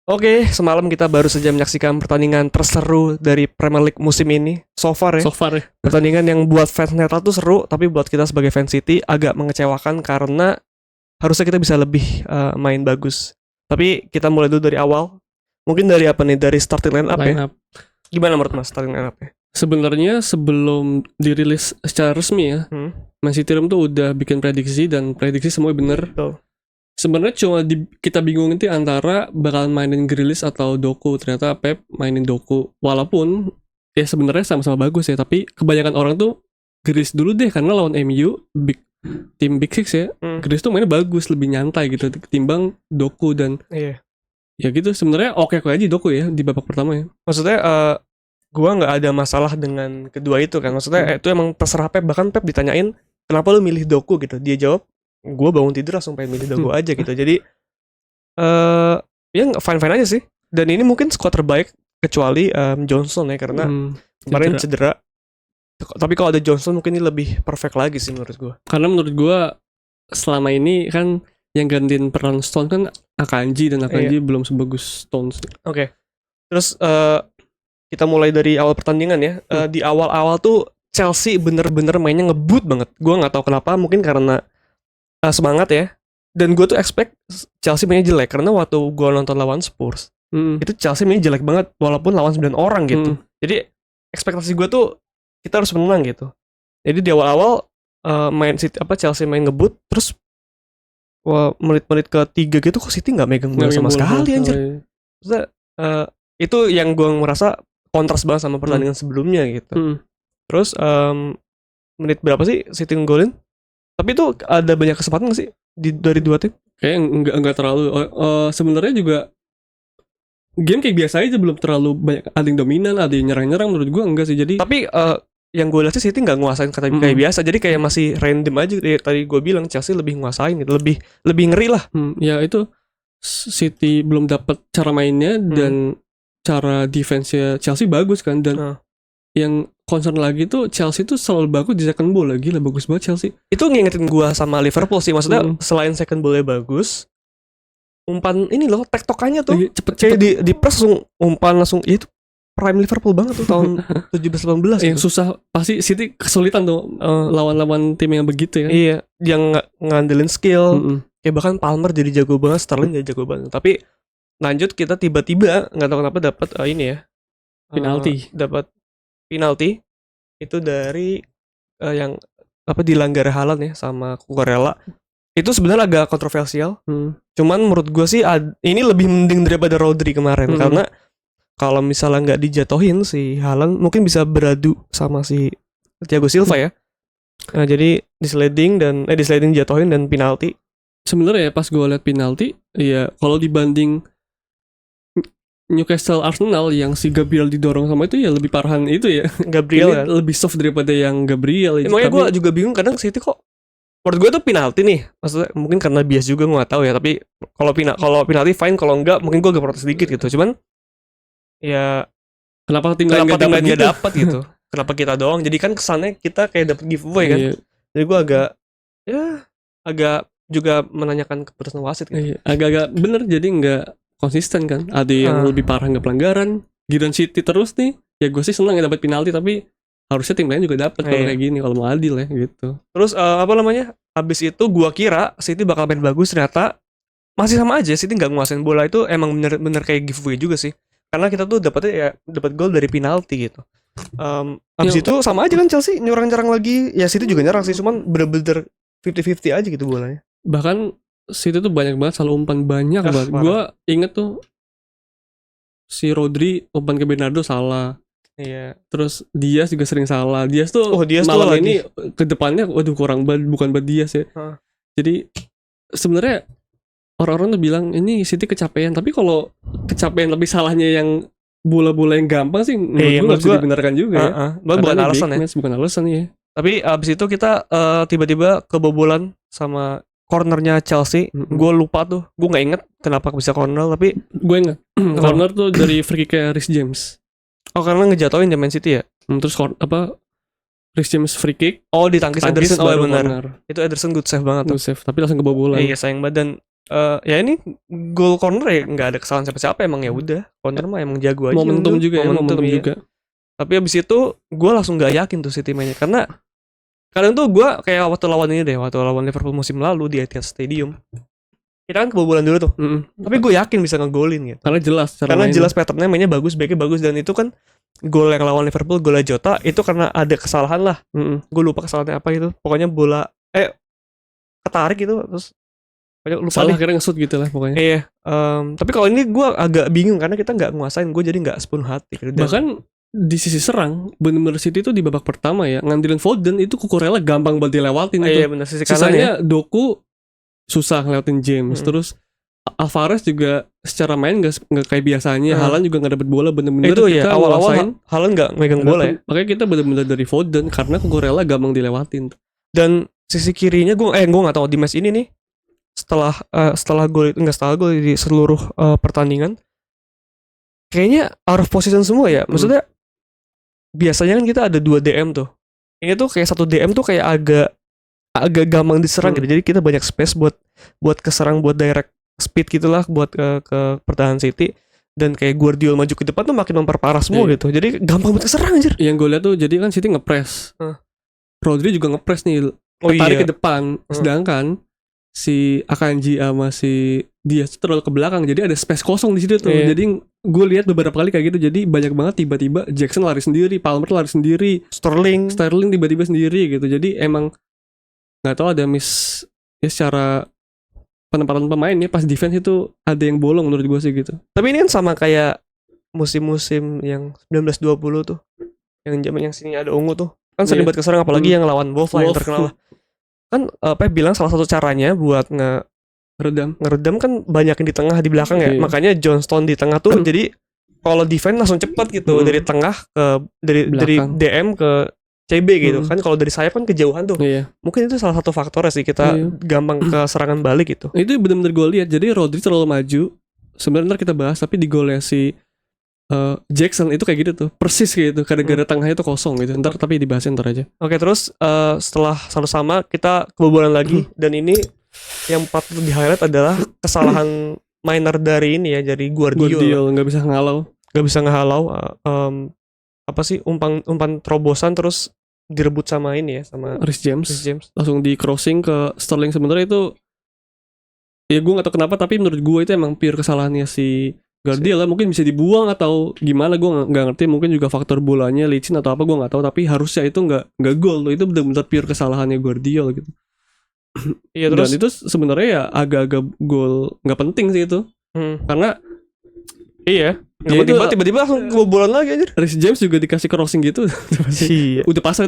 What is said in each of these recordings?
Oke, semalam kita baru saja menyaksikan pertandingan terseru dari Premier League musim ini. So far ya, So far ya. pertandingan yang buat fans netral tuh seru, tapi buat kita sebagai fans City agak mengecewakan karena harusnya kita bisa lebih main bagus. Tapi kita mulai dulu dari awal. Mungkin dari apa nih? Dari starting line up ya. Line up. Gimana menurut Mas starting line up ya? Sebenarnya sebelum dirilis secara resmi ya, Man City Room tuh udah bikin prediksi dan prediksi semua bener. Betul. Sebenarnya cuma kita bingung itu antara bakalan mainin Grealish atau Doku. Ternyata Pep mainin Doku. Walaupun ya sebenarnya sama-sama bagus ya, tapi kebanyakan orang tuh Grealish dulu deh karena lawan MU tim Big Six ya. Grealish tuh mainnya bagus, lebih nyantai gitu ketimbang Doku dan Iya. ya gitu. Sebenarnya oke aja Doku ya di babak pertama ya. Maksudnya gua nggak ada masalah dengan kedua itu kan. Maksudnya itu emang terserah Pep. Bahkan Pep ditanyain kenapa lu milih Doku gitu. Dia jawab, gue bangun tidur langsung pengen milih Doku aja gitu. Jadi ya fine aja sih. Dan ini mungkin squad terbaik kecuali Johnson ya karena kemarin cedera. Tapi kalau ada Johnson mungkin ini lebih perfect lagi sih menurut gue. Karena menurut gue selama ini kan yang gantiin peran Stones kan Akanji, dan Akanji belum sebagus Stones. Oke. Terus kita mulai dari awal pertandingan ya. Di awal-awal tuh Chelsea bener-bener mainnya ngebut banget. Gue nggak tahu kenapa, mungkin karena semangat ya. Dan gue tuh expect Chelsea mainnya jelek karena waktu gue nonton lawan Spurs itu Chelsea mainnya jelek banget walaupun lawan 9 orang gitu. Jadi ekspektasi gue tuh kita harus menang gitu. Jadi di awal-awal Chelsea main ngebut, terus menit-menit ke-3 gitu kok City nggak megang bola sama sekali anjir. Itu yang gue merasa kontras banget sama pertandingan sebelumnya gitu. Terus menit berapa sih City ngegolin? Tapi itu ada banyak kesempatan gak sih dari dua tim? Kayaknya enggak terlalu. Sebenarnya juga game kayak biasa aja, belum terlalu banyak. Ada yang dominan, ada yang nyerang-nyerang. Menurut gue enggak sih. Jadi tapi yang gue lihat sih City nggak nguasain kayak biasa. Jadi kayak masih random aja. Tadi gue bilang Chelsea lebih nguasain gitu, lebih ngeri lah. Ya itu City belum dapat cara mainnya dan cara defense-nya Chelsea bagus kan. Dan yang concern lagi tuh Chelsea tuh selalu bagus di second ball. Gila bagus banget Chelsea. Itu ngingetin gue sama Liverpool sih. Maksudnya selain second ball-nya bagus, umpan ini loh tektokannya tuh cepet kayak di press langsung umpan langsung. Ya itu prime Liverpool banget tuh tahun 17-18 yang gitu. Susah pasti City kesulitan tuh lawan-lawan tim yang begitu ya. Iya, yang ngandelin skill. Kayak bahkan Palmer jadi jago banget, Sterling jadi jago banget. Tapi lanjut kita tiba-tiba nggak tahu kenapa dapat ini ya. Dapat penalti itu dari yang dilanggar Haaland ya sama Cucurella. Itu sebenarnya agak kontroversial. Cuman menurut gue sih ini lebih mending daripada Rodri kemarin karena kalau misalnya nggak dijatuhin si Haaland mungkin bisa beradu sama si Thiago Silva ya. Nah, jadi disliding jatuhin dan penalti. Sebenarnya ya pas gue liat penalti, ya kalau dibanding Newcastle Arsenal yang si Gabriel didorong sama itu ya lebih parahan itu ya. Gabriel kan lebih soft daripada yang Gabriel. Makanya gue juga bingung kadang City kok. Menurut gue tuh penalti nih. Maksudnya mungkin karena bias juga gue gak tahu ya. Tapi kalau penalti fine, kalau enggak mungkin gue agak protes sedikit gitu. Cuman ya kenapa tim lain gak dapat gitu. Kenapa kita doang? Jadi kan kesannya kita kayak dapat giveaway kan. Jadi gue agak juga menanyakan keputusan wasit gitu. Agak-agak bener, jadi gak konsisten kan. Ada yang lebih parah gak pelanggaran. Giliran City terus nih. Ya gue sih senang ya dapat penalti, tapi harusnya tim lain juga dapat kalau kayak gini, kalau mau adil ya gitu. Terus habis itu gua kira City bakal main bagus, ternyata masih sama aja. City nggak nguasain bola. Itu emang bener kayak giveaway juga sih. Karena kita tuh dapat gol dari penalti gitu. Habis itu sama aja kan Chelsea nyerang lagi. Ya City juga nyerang sih, cuman bener-bener 50-50 aja gitu bolanya. Bahkan City tuh banyak banget salah umpan, banyak banget. Gua inget tuh si Rodri umpan ke Bernardo salah. Iya. Terus Diaz juga sering salah. Diaz tuh malam ini ke depannya kurang bukan buat Diaz ya. Jadi sebenarnya orang-orang tuh bilang ini City kecapean, tapi kalau kecapean tapi salahnya yang bola-bola yang gampang sih menurut gue bisa dibenarkan juga ya. Bukan alasan ya. Tapi abis itu kita tiba-tiba kebobolan sama cornernya Chelsea. Gue lupa tuh. Gue gak inget kenapa bisa corner, tapi gue inget corner tuh dari free kick Reece James. Oh, karena ngejatuhin Man City ya? Terus Reece James free kick. Oh, ditangkis Ederson. Oh, benar. Corner. Itu Ederson good save banget tuh. Good save, tapi langsung kebobolan. Iya, sayang banget. Dan Ya ini goal corner ya nggak ada kesalahan siapa-siapa, emang ya udah corner mah emang jago aja. Momentum juga ya, momentum iya. juga. Tapi abis itu gue langsung nggak yakin tuh City mainnya, karena kadang tuh gue kayak waktu lawan Liverpool musim lalu di Etihad Stadium, kita kan kebobolan dulu tuh. Tapi gue yakin bisa ngegolin gitu. Karena jelas patternnya mainnya bagus, backnya bagus, dan itu kan gol yang lawan Liverpool, golnya Jota itu karena ada kesalahan lah. Gue lupa kesalahannya apa gitu. Pokoknya bola ketarik gitu, terus lupa salah akhirnya nge-shoot gitu lah pokoknya. Iya. Tapi kalau ini gue agak bingung karena kita nggak nguasain, gue jadi nggak sepenuh hati. Bahkan di sisi serang, bener-bener City itu di babak pertama ya ngandelin Foden, itu Cucurella gampang banget dilewatin itu. Iya benar, sisi sisanya ya. Doku susah ngelewatin James. Terus Alvarez juga secara main gak kayak biasanya. Haaland juga gak dapet bola bener-bener. Itu ya awal-awal Haaland gak megang bola ya. Makanya kita bener-bener dari Foden karena Cucurella gampang dilewatin. Dan sisi kirinya gue gak tahu di match ini nih, setelah gol di seluruh pertandingan kayaknya out of position semua ya. Maksudnya biasanya kan kita ada 2 DM tuh. Ini tuh kayak 1 DM tuh kayak agak gampang diserang gitu. Jadi kita banyak space buat keserang, buat direct speed gitulah, buat ke pertahanan City. Dan kayak Guardiola maju ke depan tuh makin memperparah semua gitu. Jadi gampang banget keserang anjir. Yang gue lihat tuh jadi kan City ngepress. Rodri juga ngepress nih, tarik ke depan. Sedangkan si Akanji sama si Diaz terlalu ke belakang, jadi ada space kosong di situ tuh. Jadi gue lihat beberapa kali kayak gitu. Jadi banyak banget tiba-tiba Jackson lari sendiri, Palmer lari sendiri, Sterling tiba-tiba sendiri gitu. Jadi emang nggak tahu ada miss ya secara penempatan pemain ya, pas defense itu ada yang bolong menurut gue sih gitu. Tapi ini kan sama kayak musim-musim yang 1920 tuh, yang zaman yang sini ada ungu tuh kan sering banget keserang, apalagi yang lawan Wolf yang terkenal lah. Kan Pep bilang salah satu caranya buat ngeredam kan banyak yang di tengah, di belakang ya. Makanya John Stone di tengah tuh jadi kalau defense langsung cepat gitu, dari tengah ke dari DM ke CB gitu kan. Kalau dari sayap kan kejauhan tuh. Mungkin itu salah satu faktornya sih, kita gampang ke serangan balik gitu. Itu benar-benar gue lihat. Jadi Rodri terlalu maju. Sebenarnya ntar kita bahas, tapi di golnya si Jackson itu kayak gitu tuh, persis kayak gitu, kadang-kadang tengahnya itu kosong gitu. Tapi dibahasnya ntar aja. Oke, terus setelah satu sama kita kebobolan lagi. Dan ini yang patut di highlight adalah kesalahan minor dari ini ya, dari Guardiola. Nggak bisa ngehalau. Apa sih, umpan terobosan terus direbut sama ini ya, sama Reece James. Langsung di crossing ke Sterling. Sebenarnya itu ya gue nggak tahu kenapa, tapi menurut gue itu emang pure kesalahannya si Guardiola. Mungkin bisa dibuang atau gimana, gue nggak ngerti. Mungkin juga faktor bolanya licin atau apa, gue nggak tahu. Tapi harusnya itu nggak gol. Itu benar-benar pure kesalahannya Guardiola gitu. Iya, terus dan itu sebenarnya ya agak-agak gol nggak penting sih itu. Karena tiba-tiba langsung kebobolan lagi anjir. Reece James juga dikasih crossing gitu. Udah pasti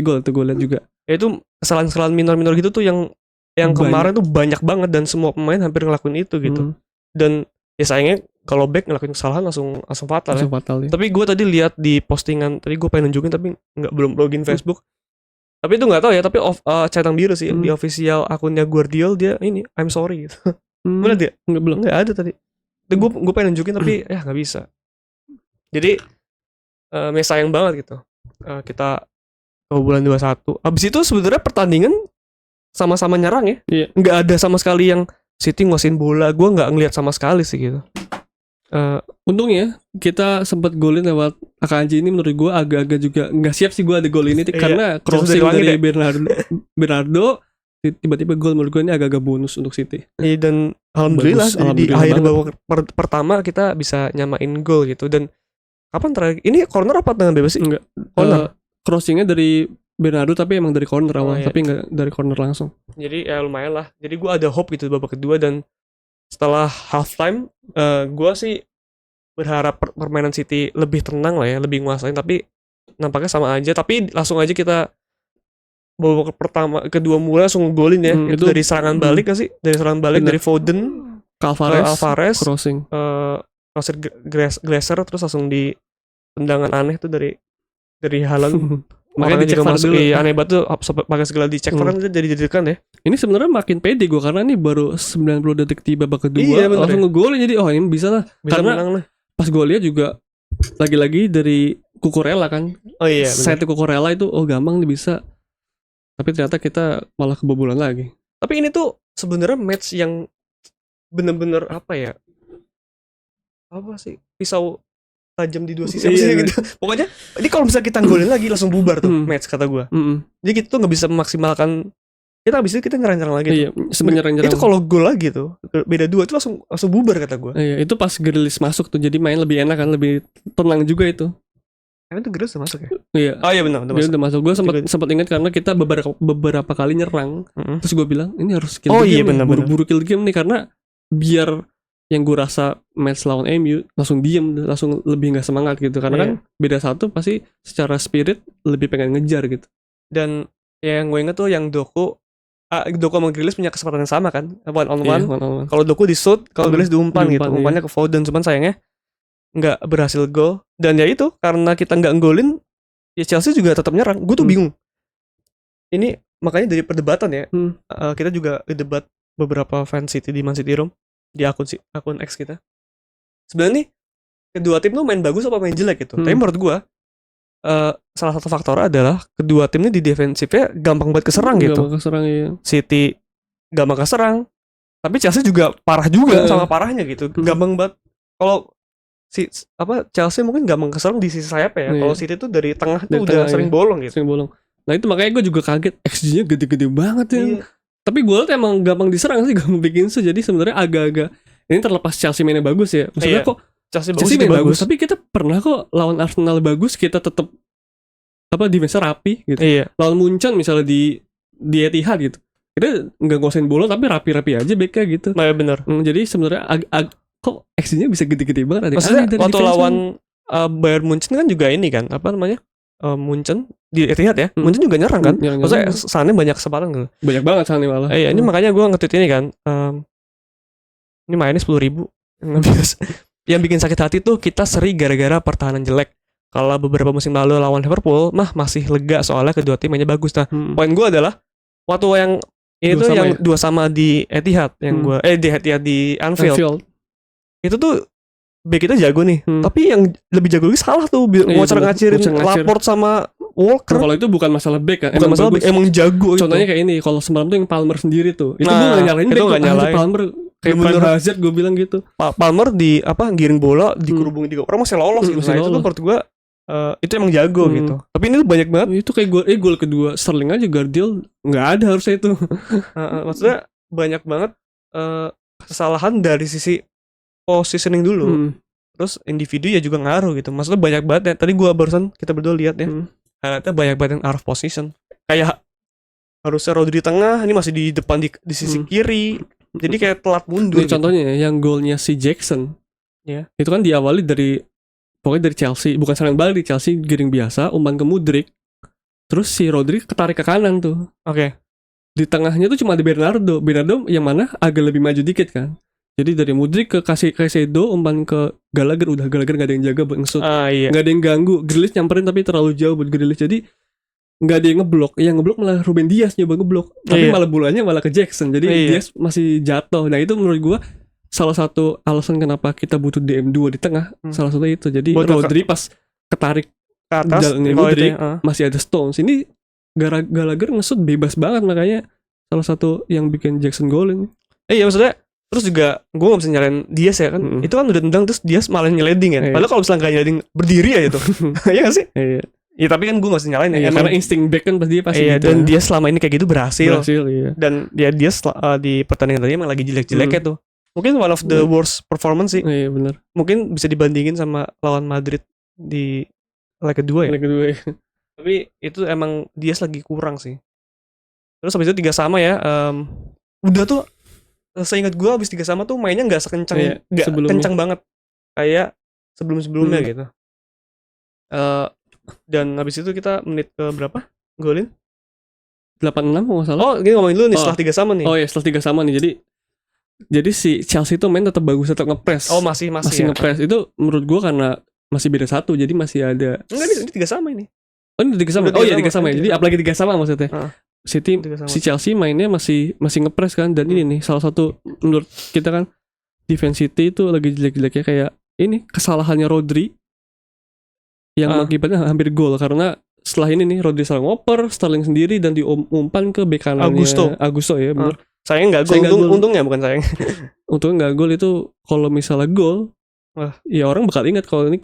gol itu, gue lihat juga. Ya itu kesalahan-kesalahan minor-minor gitu tuh yang kemarin tuh banyak banget, dan semua pemain hampir ngelakuin itu gitu. Dan ya sayangnya kalau back ngelakuin kesalahan langsung fatal ya. Tapi gue tadi lihat di postingan, tadi gue pengen nunjukin tapi belum login Facebook. Tapi itu nggak tahu ya, tapi centang biru sih di official akunnya Guardiola, dia ini I'm sorry gitu. Mana dia? Nggak ada tadi. Gue pengen nunjukin tapi ya nggak bisa. Jadi sayang banget gitu. Kita kebobolan 2-1. Abis itu sebenarnya pertandingan sama-sama nyerang ya. Nggak ada sama sekali yang City nguasain bola. Gue nggak ngelihat sama sekali sih gitu. Untungnya kita sempat golin lewat Akanji. Ini menurut gue agak-agak juga nggak siap sih gue ada gol ini karena crossing dari Bernardo tiba-tiba gol. Menurut gue ini agak-agak bonus untuk City. Dan alhamdulillah di akhir babak pertama kita bisa nyamain gol gitu. Dan kapan terakhir ini corner apa tendangan bebas sih? Enggak, corner. Crossingnya dari Bernardo tapi emang dari corner awal, tapi nggak dari corner langsung. Jadi ya lumayan lah. Jadi gue ada hope gitu babak kedua. Dan setelah halftime gue sih berharap permainan City lebih tenang lah ya, lebih nguasain, tapi nampaknya sama aja. Tapi langsung aja kita babak pertama kedua mulai langsung golin ya. Itu dari serangan balik kan sih, dari serangan balik dari Foden ke Alvarez crossing Glazer, terus langsung di tendangan aneh tuh dari Haaland. Makanya dicek VAR dulu. Aneh banget tuh, pakai segala dicek VAR kan jadi jadikan ya. Ini sebenarnya makin pede gue karena ini baru 90 detik di babak kedua langsung ngegolin. Jadi ini bisa lah. Karena pas gue lihat juga lagi-lagi dari Cucurella kan. Side Cucurella itu gampang nih bisa. Tapi ternyata kita malah kebobolan lagi. Tapi ini tuh sebenarnya match yang bener-bener apa ya? Apa sih? Pisau tajam di dua sisi gitu. Pokoknya ini kalau misalnya kita golin lagi langsung bubar tuh match kata gue. Jadi kita tuh nggak bisa memaksimalkan. Kita abis itu kita nyerang-nyerang lagi. Iya, sebenarnya itu kalau gol lagi tuh beda 2 itu langsung bubar kata gue. Iya, itu pas Grealish masuk tuh jadi main lebih enak kan, lebih tenang juga itu. Emang itu Grealish udah masuk ya? Iya. Oh iya benar, dia udah masuk. Gue sempat ingat karena kita beberapa kali nyerang. Terus gue bilang ini harus kill game. Iya buru-buru kill game nih karena biar yang gue rasa match lawan MU langsung diem, langsung lebih nggak semangat gitu karena kan beda 1 pasti secara spirit lebih pengen ngejar gitu. Dan yang gue inget tuh yang Doku sama Grealish punya kesempatan yang sama kan, one on one. Kalau Doku di shoot, kalau Grealish diumpan gitu, umpannya ke Foden, cuman sayangnya nggak berhasil gol. Dan ya itu karena kita nggak nggolin, ya Chelsea juga tetap nyerang. Gue tuh bingung. Ini makanya dari perdebatan ya, kita juga debat beberapa fans City di Man City Room di akun X kita. Sebenarnya nih kedua tim tuh main bagus apa main jelek gitu. Tapi menurut gue salah satu faktor adalah kedua tim ini di defensifnya gampang banget keserang gitu. Gampang keserang, iya. City gampang keserang, tapi Chelsea juga parah juga sama parahnya gitu. Gampang banget. Kalau Chelsea mungkin gampang keserang di sisi sayap ya. Kalau City tuh dari tengah tuh udah sering bolong gitu. Sering bolong. Nah itu makanya gue juga kaget, XG-nya gede-gede banget ya. Iya. Tapi gue tuh emang gampang diserang sih, gampang bikin so. Jadi sebenarnya agak-agak ini terlepas Chelsea mainnya bagus ya. Maksudnya kok Chelsea main bagus, tapi kita pernah kok lawan Arsenal bagus kita tetap defense rapi gitu. Iya. Lawan Munchen misalnya di Etihad gitu, kita nggak ngosain bola tapi rapi-rapi aja backnya gitu. Nah ya benar. Jadi sebenarnya kok XG-nya bisa gede-gede banget. Maksudnya waktu lawan Bayern Munchen kan juga ini kan apa namanya Munchen di Etihad ya. Munchen juga nyerang kan. Maksudnya Sané banyak kesempatan gitu. Banyak banget Sané malah. Iya ini makanya gue nge-tweet ini kan. Ini mainnya 10.000 yang bikin sakit hati tuh kita seri gara-gara pertahanan jelek. Kalau beberapa musim lalu lawan Liverpool masih lega soalnya kedua tim mainnya bagus. Nah, poin gue adalah waktu yang itu yang 2-2 di Etihad yang gue di Etihad di Anfield. Itu tuh back kita jago nih. Tapi yang lebih jago lagi salah tuh ngocer-ngacirin Laporte sama Walker. Kalau itu bukan masalah back kan. Bukan masalah back, emang jago. Contohnya kayak ini, kalau semalam tuh yang Palmer sendiri tuh. Itu gue gak nyalain back tuh. Palmer kayak Prime Hazard gue bilang gitu. Palmer di giring bola dikerubungin di orang masih lolos gitu. Nah, itu tuh menurut gue itu emang jago gitu. Tapi ini tuh banyak banget. Itu kayak gol kedua Sterling aja Guardiola nggak ada harusnya itu. Maksudnya banyak banget kesalahan dari sisi positioning dulu. Terus individu ya juga ngaruh gitu. Maksudnya banyak banget ya. Tadi gue barusan kita berdua lihat ya. Ternyata banyak banget yang out of position. Kayak harusnya Rodri tengah, ini masih di depan di sisi kiri. Jadi kayak telat mundur. Gitu. Contohnya yang golnya si Jackson. Ya. Itu kan diawali pokoknya dari Chelsea, bukan serangan balik di Chelsea, giring biasa, umpan ke Mudryk. Terus si Rodri ketarik ke kanan tuh. Oke. Di tengahnya tuh cuma ada Bernardo yang mana agak lebih maju dikit kan. Jadi dari Mudryk ke Caicedo, umpan ke Gallagher, udah Gallagher gak ada yang jaga buat nge-shoot. Iya. Gak ada yang ganggu. Grealish nyamperin tapi terlalu jauh buat Grealish. Jadi gak ada yang ngeblok. Yang ngeblok malah Ruben Dias nyoba ngeblok. Tapi malah bolanya malah ke Jackson. Jadi Dias masih jatuh. Nah itu menurut gue salah satu alasan kenapa kita butuh DM2 di tengah. Salah satu itu. Jadi Rodri pas ketarik ke atas jalannya Mudryk masih ada Stones. Ini Gallagher nge-shoot bebas banget, makanya salah satu yang bikin Jackson golin. Iya maksudnya terus juga gue gak bisa nyalain Dias ya kan. Itu kan udah tendang terus Dias malah nyeleding ya. Padahal kalau misalnya gak nyeleding berdiri ya itu. Iya gak sih? Iya. Ya tapi kan gue gak bisa nyalain ya. Karena insting back kan pasti gitu. Dan dia selama ini kayak gitu berhasil. Iya. Dan dia di pertandingan tadi emang lagi jelek-jeleknya tuh. Mungkin one of the worst performance sih. Iya benar. Mungkin bisa dibandingin sama lawan Madrid di leg kedua ya. Tapi itu emang Dias lagi kurang sih. Terus habis itu 3-3 ya. Udah tuh seingat gue habis 3-3 tuh mainnya gak sekencang, gak kencang banget kayak sebelum-sebelumnya gitu. Dan habis itu kita menit ke berapa? Golin? 86 kalau gak salah. Oh ini ngomongin dulu nih setelah 3-3 nih. Oh iya setelah 3-3 nih. Jadi si Chelsea itu main tetap bagus, tetap nge-press. Oh masih ya. Nge-press. Itu menurut gue karena masih beda 1, jadi masih ada. Enggak ini 3-3 ini. Oh ini 3-3. Oh iya 3-3 ya. Jadi apalagi 3-3 maksudnya. Si Chelsea mainnya masih nge-press kan. Dan ini nih salah satu menurut kita kan defense City itu lagi jelek-jeleknya, kayak ini kesalahannya Rodri yang mengakibatkan hampir gol. Karena setelah ini nih Rodri salah ngoper, Sterling sendiri dan diumpan ke bek kanannya Augusto ya benar. Sayangnya nggak gol. Untungnya bukan sayang. Untungnya nggak gol itu, kalau misalnya gol, ya orang bakal ingat kalau ini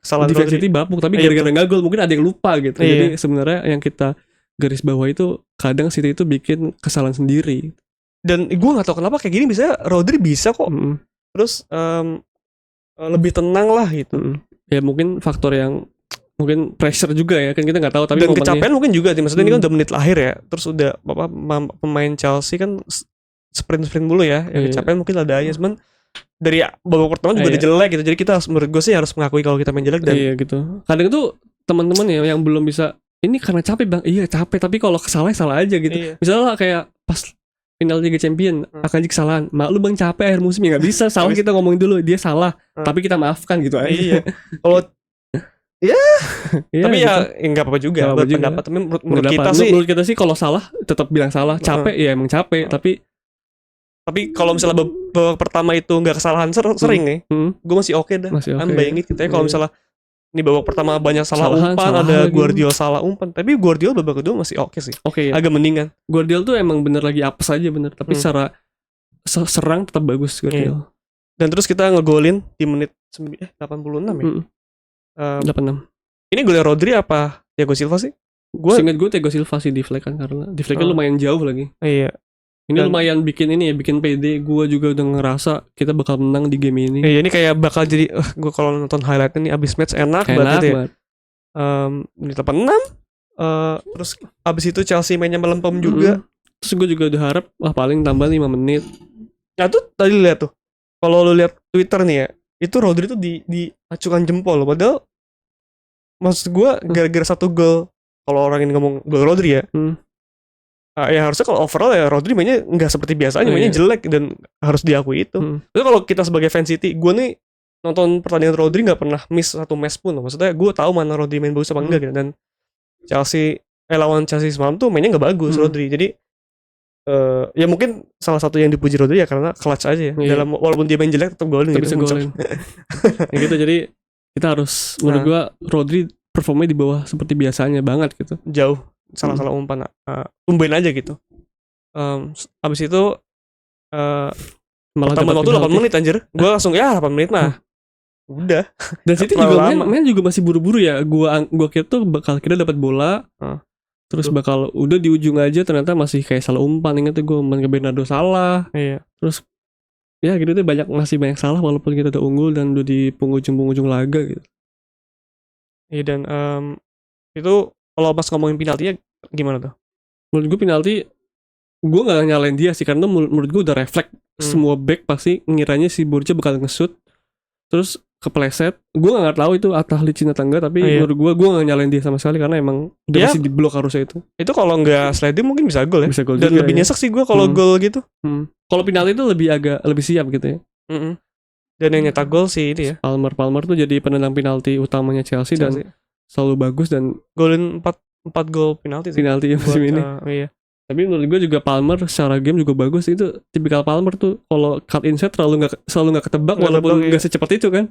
defense City bapuk, tapi gara-gara nggak gol mungkin ada yang lupa gitu. Jadi sebenarnya yang kita garis bawah itu kadang City itu bikin kesalahan sendiri. Dan gue nggak tahu kenapa kayak gini, bisa Rodri bisa kok. Terus lebih tenang lah gitu. Ya mungkin faktor yang mungkin pressure juga ya, kan kita nggak tahu. Tapi dan kecapean mungkin juga, maksudnya ini kan udah menit akhir ya, terus udah pemain Chelsea kan sprint dulu ya, yang kecapean mungkin ada aja. Cuman dari babak pertama juga udah jelek gitu, jadi kita menurut gue sih harus mengakui kalau kita main jelek. Dan gitu. Kadang itu teman-teman ya yang belum bisa, ini karena capek bang, iya capek, tapi kalau salah aja gitu. Misalnya kayak pas final Liga Champion Akanji kesalahan, lu bang capek akhir musim, ya nggak bisa salah kita ngomongin dulu dia salah, tapi kita maafkan gitu aja. Kalau tapi gitu. Ya nggak apa-apa juga pendapat. Tapi menurut kita sih kalau salah tetap bilang salah. Capek ya emang capek. Tapi kalau misalnya babak pertama itu nggak kesalahan sering nih, gue masih oke dah. Bayangin kita ya kalau misalnya ini babak pertama banyak salah umpan, ada Guardiola salah umpan, tapi Guardiola babak kedua masih oke sih. Agak mendingan. Guardiola tuh emang bener lagi apes aja bener. Tapi secara serang tetap bagus Guardiola. Dan terus kita ngegolin di menit 86 ya. 86. Ini golnya Rodri apa Thiago Silva sih? Seingat gue Thiago Silva sih di flag kan, karena di flagnya lumayan jauh lagi. Iya. Ini lumayan bikin PD. Gue juga udah ngerasa kita bakal menang di game ini. Iya, ini kayak bakal jadi gue kalau nonton highlight ini abis match enak banget ya. Menit 86. Terus abis itu Chelsea mainnya melempem juga. Terus gue juga udah harap paling tambah 5 menit. Nah tuh tadi lihat tuh, kalau lu lihat Twitter nih ya, itu Rodri tuh diacungkan jempol loh. Padahal maksud gue gara-gara satu gol, kalau orang ini ngomong gol Rodri ya, ya harusnya kalau overall ya Rodri mainnya nggak seperti biasanya, mainnya jelek dan harus diakui itu. Tapi kalau kita sebagai fan City, gue nih nonton pertandingan Rodri nggak pernah miss satu match pun loh. Maksudnya gue tahu mana Rodri main bagus apa enggak gitu. Dan lawan Chelsea semalam tuh mainnya nggak bagus Rodri. Jadi ya mungkin salah satu yang dipuji Rodri ya karena clutch aja ya. Dalam walaupun dia main jelek tetap golin gitu. Ya gitu, jadi kita harus menurut gua Rodri performanya di bawah seperti biasanya banget gitu. Jauh salah umpan. Tumben aja gitu. Abis itu malah dapat waktu 8 menit anjir. Gua langsung 8 menit mah. Udah. Dan City juga main juga masih buru-buru ya. Gua kira tuh bakal dapat bola. Terus bakal udah di ujung aja, ternyata masih kayak salah umpan. Ingat tuh gue umpan ke Bernardo salah. Iya. Terus ya gitu tuh masih banyak salah walaupun kita udah unggul dan udah di penghujung laga gitu. Iya, dan itu kalau pas ngomongin penaltinya gimana tuh? Menurut gue penalti, gue gak nyalain dia sih, karena menurut gue udah refleks. Semua back pasti ngiranya si Borja bakal nge-shoot, terus kepleset. Gue gak tahu itu atas licin atau enggak, tapi menurut gue gak nyalain dia sama sekali karena emang udah masih di blok harusnya itu. Itu kalau nggak sliding mungkin bisa gol ya. Bisa gol. Dan lebih nyesek sih gue kalau gol gitu. Kalau penalti itu lebih siap gitu ya. Dan yang nyetak gol sih ini ya. Palmer tuh jadi penendang penalti utamanya Chelsea. Dan selalu bagus dan golin 4 gol penalti sih. Penalti musim ini. Iya. Tapi menurut gue juga Palmer secara game juga bagus. Itu tipikal Palmer tuh kalau cut inside selalu nggak ketebak walaupun nggak secepat itu kan.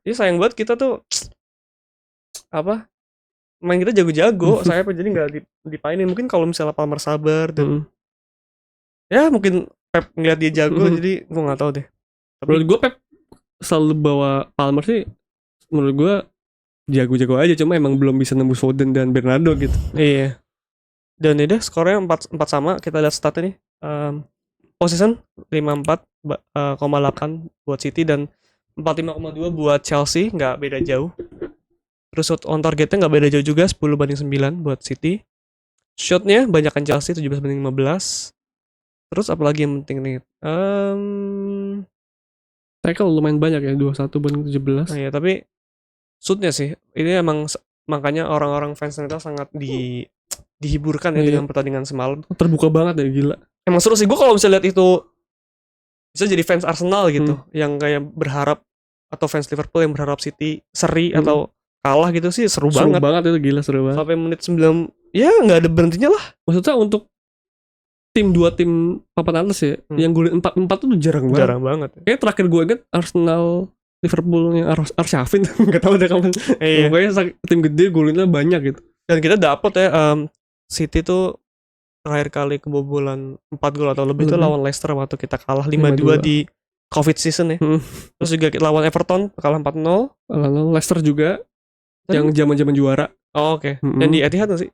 Iya, sayang banget kita tuh main kita jago-jago. Saya jadi nggak dipainin. Mungkin kalau misalnya Palmer sabar dan ya mungkin Pep ngeliat dia jago jadi gue nggak tahu deh. Menurut gue Pep selalu bawa Palmer sih, menurut gue jago-jago aja, cuma emang belum bisa nembus Foden dan Bernardo gitu. Iya. Dan udah skornya 4 sama. Kita lihat stat ini. Possession 54,8 buat City dan 45,2 buat Chelsea, nggak beda jauh. Terus on targetnya nggak beda jauh juga, 10-9 buat City. Shotnya banyakan Chelsea, 17-15. Terus apalagi yang penting nih? Tackle lumayan banyak ya, 21-17. Iya, tapi shootnya sih ini emang makanya orang-orang fans kita sangat dihiburkan ya dengan pertandingan semalam. Terbuka banget ya, gila. Emang seru sih, gue kalau bisa lihat itu bisa jadi fans Arsenal gitu, yang kayak berharap, atau fans Liverpool yang berharap City seri atau kalah gitu sih seru banget. Seru banget itu, gila seru banget. Sampai menit 9 ya nggak ada berhentinya lah. Maksudnya untuk tim papan atas ya, yang golin 4-4 tuh jarang banget. Kayak terakhir gue inget Arsenal Liverpool yang Arshavin nggak tahu deh kapan. Pokoknya tim gede golinnya banyak gitu. Dan kita dapet ya City tuh terakhir kali kebobolan 4 gol atau lebih itu Lebih. lawan Leicester waktu kita kalah 5-2 di COVID season ya. Terus juga lawan Everton kalah 4-0. Lalu Leicester juga yang zaman-zaman juara. Oh, oke. Dan di Etihad gak sih?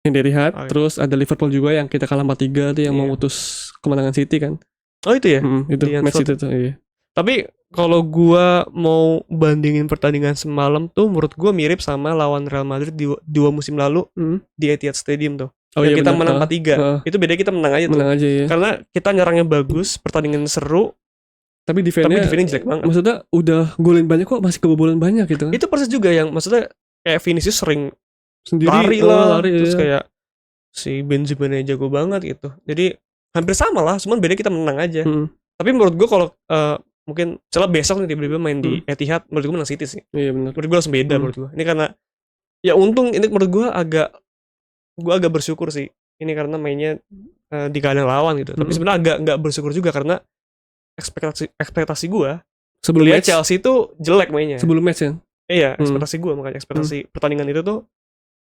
Yang di Etihad. Terus ada Liverpool juga yang kita kalah 4-3 tuh yang memutus kemenangan City kan. Oh itu ya? Itu match itu tuh, iya. Tapi kalau gua mau bandingin pertandingan semalam tuh menurut gua mirip sama lawan Real Madrid di 2 musim lalu di Etihad Stadium tuh. Oh iya, kita menang 4-3. Itu beda kita menang aja tuh. Menang aja ya. Karena kita nyerangnya bagus, pertandingan seru. Tapi defense-nya jelek banget. Maksudnya udah golin banyak kok masih kebobolan banyak gitu kan. Itu persis juga yang maksudnya kayak Vinicius sering sendiri lari terus kayak si Benzema jago banget gitu. Jadi hampir sama lah, cuman beda kita menang aja. Tapi menurut gua kalau mungkin misalnya besok nih tiba-tiba main di Etihad, menurut gua menang City sih. Iya benar. Menurut gua langsung beda menurut gua. Ini karena ya untung ini menurut gua agak bersyukur sih. Ini karena mainnya di kandang lawan gitu. Tapi sebenarnya agak bersyukur juga karena ekspektasi gue sebelum match Chelsea itu jelek mainnya sebelum match kan. Iya, ekspektasi gue makanya ekspektasi pertandingan itu tuh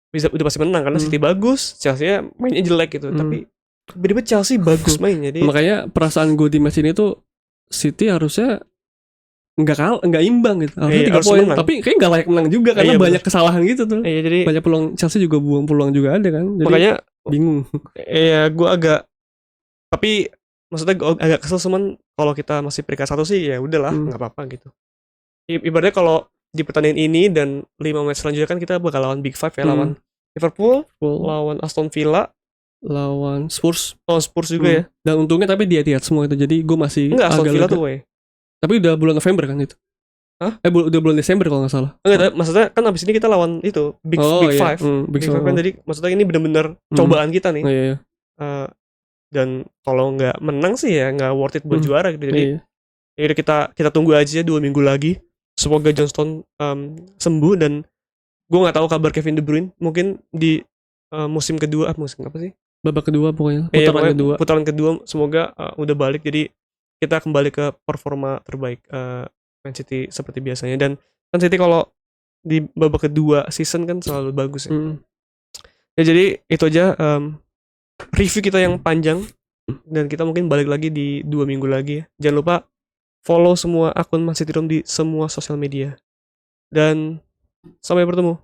udah pasti menang karena City bagus, Chelsea mainnya jelek gitu. Tapi tiba-tiba Chelsea bagus mainnya. Jadi makanya perasaan gue di match ini tuh City harusnya nggak imbang gitu. Harusnya 3 poin, tapi kayak nggak layak menang juga karena banyak kesalahan gitu tuh. Iya, jadi banyak peluang, Chelsea juga buang peluang juga ada kan. Jadi makanya bingung. Iya, gue tapi maksudnya gue agak kesel, cuman kalau kita masih peringkat 1 sih ya udahlah, nggak apa-apa gitu. Ibaratnya kalau di pertandingan ini dan 5 match selanjutnya kan kita bakal lawan Big Five ya, lawan Liverpool, lawan Aston Villa, lawan Spurs juga ya. Dan untungnya tapi dia Etihad semua itu, jadi gue masih enggak, Aston Villa tuh way. Tapi udah bulan November kan itu. Hah? Udah bulan Desember kalau nggak salah. Enggak, maksudnya kan abis ini kita lawan itu Big Five. Big Five kan, jadi maksudnya ini bener-bener cobaan kita nih. Iya. Dan kalau nggak menang sih ya nggak worth it buat juara gitu. Jadi ya kita tunggu aja 2 minggu lagi. Semoga John Stones sembuh, dan gue nggak tahu kabar Kevin De Bruyne. Mungkin di musim kedua, musim apa sih? Babak kedua pokoknya. Putaran kedua semoga udah balik. Jadi kita kembali ke performa terbaik Man City seperti biasanya. Dan Man City kalau di babak kedua season kan selalu bagus ya. Ya jadi itu aja review kita yang panjang, dan kita mungkin balik lagi di 2 minggu lagi ya. Jangan lupa follow semua akun Man City Room di semua sosial media, dan sampai bertemu.